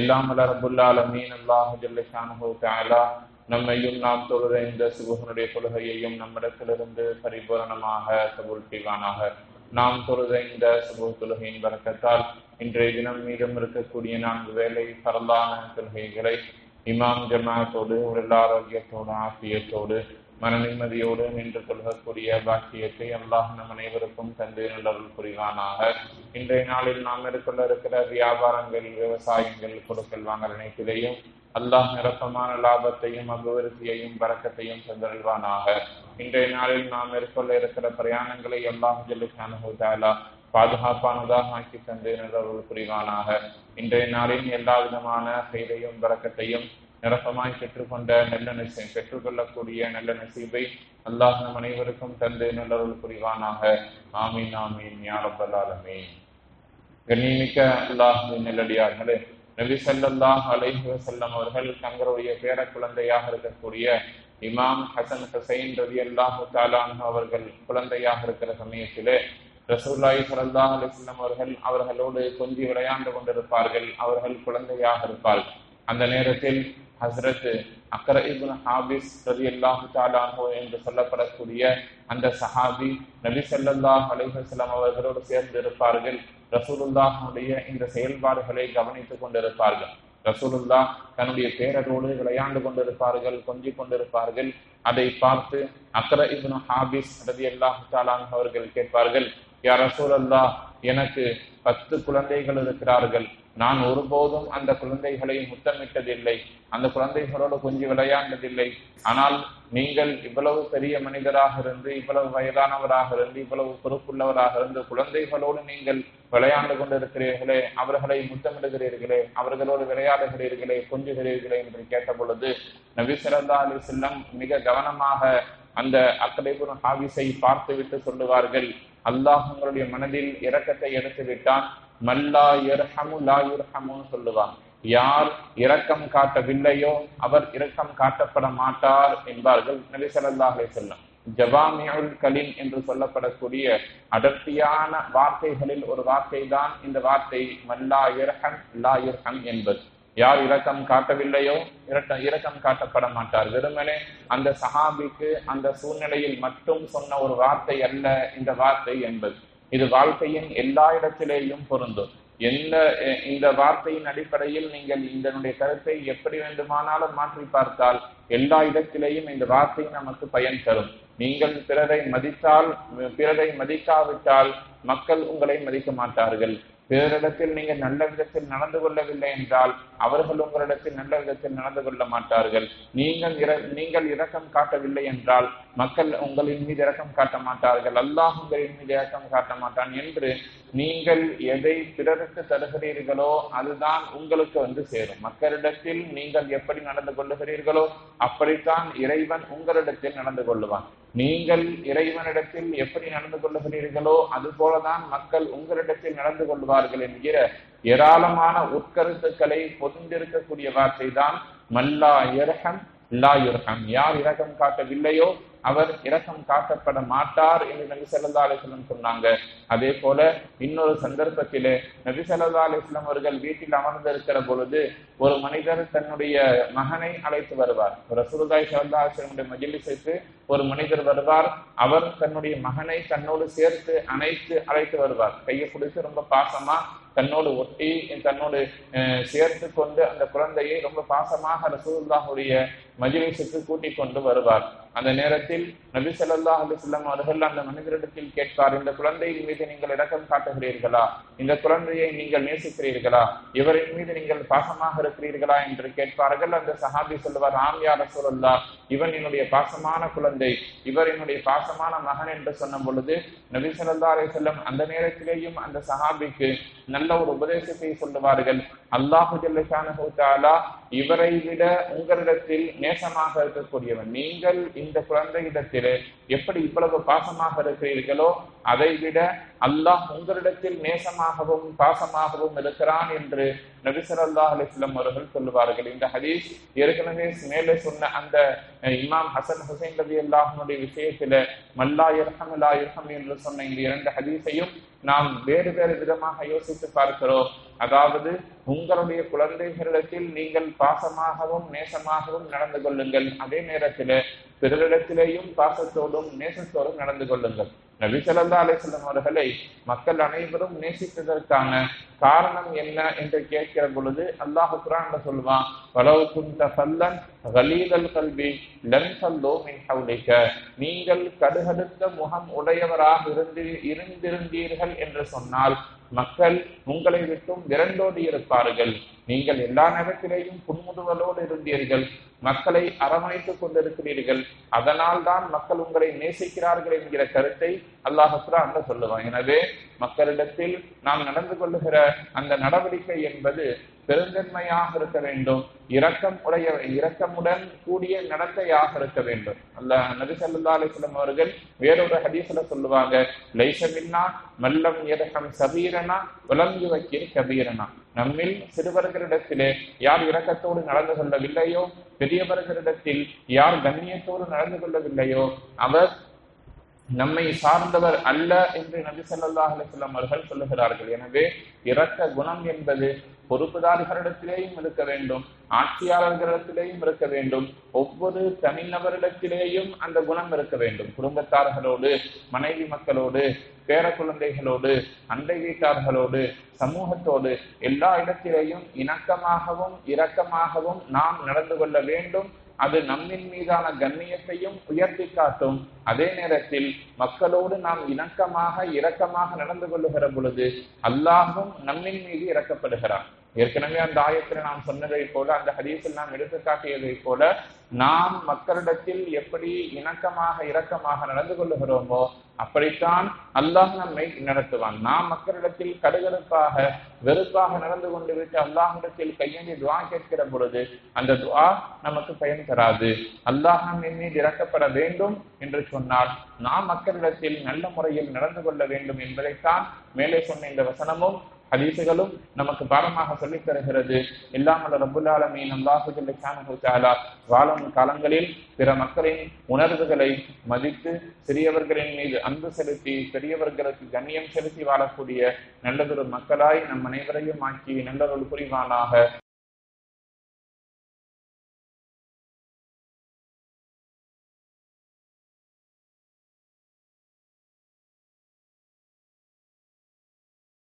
எல்லாம் வல்ல ரப்புல் ஆலமீன் அல்லாஹ் ஜல்ல ஷானுஹு தஆலா நம்மையும் நாம் தொழுத இந்த சுபஹுனுடைய தொழுகையையும் நம்மிடத்திலிருந்து பரிபூரணமாக கபூல் செய்வானாக. நாம் தொழுத இந்த சுபஹ் தொழுகையின் பரக்கத்தால் இன்றைய தினம் மீதம் இருக்கக்கூடிய 4 வேளை பரலான தொழுகைகளை இமாம் ஜமாத்தோடு உடல் ஆரோக்கியத்தோடு ஆசியத்தோடு மன நிம்மதியோடு நின்று தொழுகக்கூடிய பாக்கியத்தை அல்லாஹ் நம் அனைவருக்கும் தந்து நல்லருள் புரிவானாக. இன்றைய நாளில் நாம் மேற்கொள்ள இருக்கிற வியாபாரங்கள், விவசாயங்கள், கொடுக்கல் வாங்கல் அனைத்திலையும் அல்லாஹ் நிரப்பமான லாபத்தையும் அபிவிருத்தியையும் பரக்கத்தையும் தந்தருள்வானாக. இன்றைய நாளில் நாம் மேற்கொள்ள இருக்கிற பிரயாணங்களை அல்லாஹ் ஜல்ல ஷானுஹு தஆலா பாதுகாப்பானதாக ஆக்கி தந்து நல்லருள் புரிவானாக. இன்றைய நாளின் எல்லா விதமான செய்தியும் பரக்கத்தையும் நிரப்பமாய் பெற்றுக்கொண்ட பெற்றுக்கொள்ளக்கூடிய நல்ல நசீபை அல்லாஹ் நம் அனைவருக்கும் தந்து நல்லருள் புரிவானாக. ஆமீன் ஆமீன் யா ரப்பல் ஆலமீன். கண்ணியமிக்க அல்லாஹ்வின் நல்லடியார்களே, நபி ஸல்லல்லாஹு அலைஹி வஸல்லம் அவர்கள் தங்களுடைய பேர குழந்தையாக இருக்கக்கூடிய இமாம் ஹசன் ஹுசைன் ரலியல்லாஹு தஆலா அன்ஹு அவர்கள் குழந்தையாக இருக்கிற சமயத்திலே ரசூலுல்லாஹி ஸல்லல்லாஹு அலைஹி வஸல்லம் அவர்கள் அவர்களோடு கொஞ்சி விளையாண்டு கொண்டிருப்பார்கள். அவர்கள் குழந்தையாக இருப்பார்கள். அந்த நேரத்தில் ஹஸ்ரத் அக்ர இப்னு ஹாபிஸ் ரலியல்லாஹு தஆலா அன்ஹு என்று சொல்லப்படக்கூடிய அந்த சஹாபி நபி ஸல்லல்லாஹு அலைஹி வஸல்லம் அவர்களோடு சேர்ந்து இருப்பார்கள். ரசூலுல்லாஹுடைய இந்த செயல்பாடுகளை கவனித்துக் கொண்டிருப்பார்கள். ரசூலுல்லாஹ் தன்னுடைய பேரரோடு விளையாண்டு கொண்டிருப்பார்கள், கொஞ்சிக் கொண்டிருப்பார்கள். அதை பார்த்து அக்ர இப்னு ஹாபிஸ் ரலியல்லாஹு தஆலா அன்ஹு அவர்கள் கேட்பார்கள், யா ரசூலல்லாஹ், எனக்கு 10 குழந்தைகள் இருக்கிறார்கள். நான் ஒருபோதும் அந்த குழந்தைகளை முத்தமிட்டதில்லை, அந்த குழந்தைகளோடு கொஞ்சம் விளையாண்டதில்லை. ஆனால் நீங்கள் இவ்வளவு பெரிய மனிதராக இருந்து, இவ்வளவு வயதானவராக இருந்து, இவ்வளவு பொறுப்புள்ளவராக இருந்து குழந்தைகளோடு நீங்கள் விளையாண்டு கொண்டிருக்கிறீர்களே, அவர்களை முத்தமிடுகிறீர்களே, அவர்களோடு விளையாடுகிறீர்களே, கொஞ்சுகிறீர்களே என்று கேட்ட பொழுது நபி ஸல்லல்லாஹு அலைஹி வஸல்லம் மிக கவனமாக அந்த அக்ர இப்னு ஹாபிஸை பார்த்துவிட்டு சொல்லுவார்கள், அல்லாஹ் உங்களுடைய மனதில் இரக்கத்தை எடுத்து விட்டான். மல்லா யர்ஹமு லா யுர்ஹமுன்னு சொல்லுவான். யார் இரக்கம் காட்டவில்லையோ அவர் இரக்கம் காட்டப்பட மாட்டார் என்பார்கள் நபி ஸல்லல்லாஹு அலைஹி வஸல்லம். ஜவாமிஉல் கலீம் என்று சொல்லப்படக்கூடிய அடர்த்தியான வார்த்தைகளில் ஒரு வார்த்தை தான் இந்த வார்த்தை மல்லா யர்ஹம் லா யுர்ஹம் என்பது. யார் இரக்கம் காட்டவில்லையோ இரக்கம் காட்டப்பட மாட்டார். வெறுமனே அந்த சஹாபிக்கு அந்த சூழ்நிலையில் மட்டும் சொன்ன ஒரு வார்த்தை அல்ல இந்த வார்த்தை என்பது. இது வாழ்க்கையின் எல்லா இடத்திலேயும் பொருந்தும். இந்த வார்த்தையின் அடிப்படையில் நீங்கள் இதனுடைய கருத்தை எப்படி வேண்டுமானாலும் மாற்றி பார்த்தால் எல்லா இடத்திலேயும் இந்த வார்த்தை நமக்கு பயன் தரும். நீங்கள் பிறரை மதித்தால், பிறரை மதிக்காவிட்டால் மக்கள் உங்களை மதிக்க மாட்டார்கள். பிறரிடத்தில் நீங்கள் நல்ல விதத்தில் நடந்து கொள்ளவில்லை என்றால் அவர்கள் உங்களிடத்தில் நல்ல விதத்தில் நடந்து கொள்ள மாட்டார்கள். நீங்கள் இரக்கம் காட்டவில்லை என்றால் மக்கள் உங்களின் மீது இரக்கம் காட்ட மாட்டார்கள். அல்லாஹ் உங்களின் மீது இரக்கம் காட்ட மாட்டான் என்று நீங்கள் எதை பிறருக்கு தருகிறீர்களோ அதுதான் உங்களுக்கு வந்து சேரும். மக்களிடத்தில் நீங்கள் எப்படி நடந்து கொள்ளுகிறீர்களோ அப்படித்தான் இறைவன் உங்களிடத்தில் நடந்து கொள்ளுவான். நீங்கள் இறைவனிடத்தில் எப்படி நடந்து கொள்ளுகிறீர்களோ அது போலதான் மக்கள் உங்களிடத்தில் நடந்து கொள்வார்கள் என்கிற ஏராளமான உட்கருத்துக்களை பொதிந்திருக்கக்கூடிய வார்த்தை தான் மல்லா யர்ஹம் லா யுர்ஹம். யார் இரக்கம் காட்டவில்லையோ அவர் இரக்கம் காட்டப்பட மாட்டார் என்று நபி ஸல்லல்லாஹு அலைஹி வஸல்லம் சொன்னாங்க. அதே போல இன்னொரு சந்தர்ப்பத்திலே நபி ஸல்லல்லாஹு அலைஹி வஸல்லம் அவர்கள் வீட்டில் அமர்ந்திருக்கிற பொழுது ஒரு மனிதர் தன்னுடைய மகனை அழைத்து வருவார். ரசூலுல்லாஹி ஸல்லல்லாஹு அலைஹி வஸல்லம் மஜ்லிஸுக்கு ஒரு மனிதர் வருவார். அவர் தன்னுடைய மகனை தன்னோடு சேர்த்து அழைத்து வருவார். கையை பிடித்து ரொம்ப பாசமா தன்னோடு ஒட்டி தன்னோடு சேர்த்து கொண்டு அந்த குழந்தையை ரொம்ப பாசமாக ரசூலுல்லாஹுடைய மஜ்லிஸுக்கு கூட்டிக் கொண்டு வருவார். அந்த நேரத்தில் நபி ஸல்லல்லாஹு அலைஹி வஸல்லம் அவர்கள் அந்த மனிதரிடத்தில் கேட்பார், இந்த குழந்தையின் மீது நீங்கள் இரக்கம் காட்டுகிறீர்களா? இந்த குழந்தையை நீங்கள் நேசிக்கிறீர்களா? இவரின் மீது நீங்கள் பாசமாக இருக்கிறீர்களா என்று கேட்பார்கள். அந்த சஹாபி சொல்லுவார், ஆம் யா ரசூலல்லாஹ், இவன் என்னுடைய பாசமான குழந்தை, இவர் என்னுடைய பாசமான மகன் என்று சொன்ன பொழுது நபி ஸல்லல்லாஹு அலைஹி வஸல்லம் அந்த நேரத்திலேயும் அந்த சஹாபிக்கு நல்ல ஒரு உபதேசத்தை சொல்லுவார்கள். அல்லாஹு ஜல்ல ஷானஹு தஆலா இவரை விட உங்களிடத்தில் நேசமாக இருக்கக்கூடியவன். நீங்கள் இந்த குழந்தையிடத்திலே எப்படி இவ்வளவு பாசமாக இருக்கிறீர்களோ அதை விட அல்லாஹ் உங்களிடத்தில் நேசமாகவும் பாசமாகவும் இருக்கிறான் என்று நபி ஸல்லல்லாஹு அலைஹி வஸல்லம் அவர்கள் சொல்லுவார்கள். இந்த ஹதீஸ் ஏற்கனவே மேலே சொன்ன அந்த இமாம் ஹசன் ஹுசைன் ரலியல்லாஹு அன்ஹுடைய விஷயத்தில மல்லா யர்ஹம் லா யர்ஹம் என்று சொன்ன இந்த இரண்டு ஹதீஸையும் நாம் வேறு வேறு விதமாக யோசித்து பார்க்கிறோம். அதாவது உங்களுடைய குழந்தைகளிடத்தில் நீங்கள் பாசமாகவும் நேசமாகவும் நடந்து கொள்ளுங்கள், அதே நேரத்தில் பிறரிடத்திலேயும் பாசத்தோடும் நேசத்தோடும் நடந்து கொள்ளுங்கள். நபி ஸல்லல்லாஹு அலைஹி வஸல்லம் அவர்களை மக்கள் அனைவரும் நேசித்ததற்கான காரணம் என்ன என்று கேட்கிற பொழுது அல்லாஹ் குர்ஆன்ல சொல்வான், வலவ் குன்த ஃபல்லன் கலீதல் கல்பி லன் ஃபல்லூ மின் ஹவ்லிக, நீங்கள் கடுகடுத்த முகம் உடையவராக இருந்திருந்தீர்கள் என்று சொன்னால் மக்கள் உங்களை விட்டும் விரண்டோடி இருப்பார்கள். நீங்கள் எல்லா நேரத்திலேயும் புன்முறுவலோடு இருந்தீர்கள், மக்களை அரவணைத்துக் கொண்டிருக்கிறீர்கள், அதனால் தான் மக்கள் உங்களை நேசிக்கிறார்கள் என்கிற கருத்தை அல்லாஹ் குர்ஆன்ல சொல்லுவான். எனவே மக்களிடத்தில் நாம் நடந்து கொள்ளுகிற அந்த நடவடிக்கை என்பது பெருந்தன்மையாக இருக்க வேண்டும், இரக்கமுடன் கூடிய நடத்தையாக இருக்க வேண்டும். நபி ஸல்லல்லாஹு அலைஹி வஸல்லம் அவர்கள் வேறொரு ஹதீஸ்ல சொல்லுவாங்க, லைஸ மின்னா மல்லம் யர்ஹம் சபீரனா வலம் யுவக்கிர் கபீரனா, நம்மில் சிறுவர்களிடத்திலே யார் இரக்கத்தோடு நடந்து கொள்ளவில்லையோ, பெரியவர்களிடத்தில் யார் கண்ணியத்தோடு நடந்து கொள்ளவில்லையோ அவர் நம்மை சார்ந்தவர் அல்ல என்று நபி ஸல்லல்லாஹு அலைஹி வஸல்லம் அவர்கள் சொல்லுகிறார்கள். எனவே இரக்க குணம் என்பது பொறுப்புதாரிகளிடத்திலேயும் இருக்க வேண்டும், ஆட்சியாளர்களிடத்திலேயும் இருக்க வேண்டும், ஒவ்வொரு தனிநபரிடத்திலேயும் அந்த குணம் இருக்க வேண்டும். குடும்பத்தார்களோடு, மனைவி மக்களோடு, பேர குழந்தைகளோடு, அண்டை வீட்டார்களோடு, சமூகத்தோடு எல்லா இடத்திலேயும் இணக்கமாகவும் இரக்கமாகவும் நாம் நடந்து கொள்ள வேண்டும். அது நம்மின் மீதான கண்ணியத்தையும் உயர்த்தி காட்டும். அதே நேரத்தில் மக்களோடு நாம் இணக்கமாக இரக்கமாக நடந்து கொள்ளுகிற பொழுது அல்லாஹும் நம்மின் மீது இறக்கப்படுகிறார். ஏற்கனவே அந்த ஆயத்தில் நாம் சொன்னதை போல, அந்த ஹதீஸில் நாம் எடுத்து காட்டியதை போல, நாம் மக்களிடத்தில் எப்படி இணக்கமாக இரக்கமாக நடந்து கொள்ளுகிறோமோ அப்படித்தான் அல்லாஹ் நம்மை நடத்துவான். நாம் மக்களிடத்தில் கடுகடுப்பாக வெறுப்பாக நடந்து கொண்டு விட்டு அல்லாஹிடத்தில் கையேந்தி துஆ கேட்கிற பொழுது அந்த துஆ நமக்கு பயன் தராது. அல்லாஹ் நம் மீது இறக்கப்பட வேண்டும் என்று சொன்னால் நாம் மக்களிடத்தில் நல்ல முறையில் நடந்து கொள்ள வேண்டும் என்பதைத்தான் மேலே சொன்ன இந்த வசனமும் ஹதீசுகளும் நமக்கு பாடமாக சொல்லித் தருகிறது. இல்லாமல் ரப்புல் ஆலமீன் அல்லாஹ் ஜல்ல ஷானஹு தஆலா வாழும் காலங்களில் பிற மக்களின் உணர்வுகளை மதித்து சிறியவர்களின் மீது அன்பு செலுத்தி பெரியவர்களுக்கு கண்ணியம் செலுத்தி வாழக்கூடிய நல்லதொரு மக்களாய் நம் அனைவரையும் ஆக்கி நல்லதொரு புரிவானாக.